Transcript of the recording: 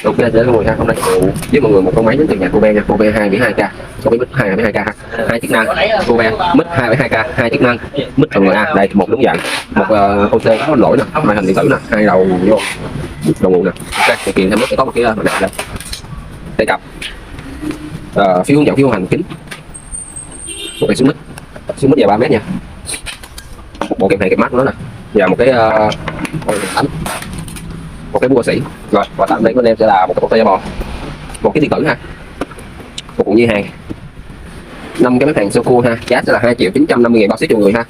Ok, để mọi người ha, hôm nay với mọi người một con máy đến từ nhà Kobe nha, Kobe 2,2K, Kobe mic 2,2K, hai chức năng, Kobe mic 2,2K, hai chức năng, mic phần người A, đây một đúng dạng, một OC có lỗi nè, màn hình điện tử nè, hai đầu vô, đầu nguồn nè, ok, thì kiện thêm mic có một cái mặt nạ đây, tay cặp, phiếu hướng dẫn phiếu hành kính, một cái xíu mic dài 3 mét nha, một bộ kèm hàng kèm mắt nữa nè, và một cái ảnh, một cái bua xỉ. Rồi quà tặng đây của anh em sẽ là một cái bột tê bò, một cái điện tử ha, một cuộn dây hàng, 5 cái máy hàng sơ cua ha, giá sẽ là 2.950.000 bao ship cho người ha.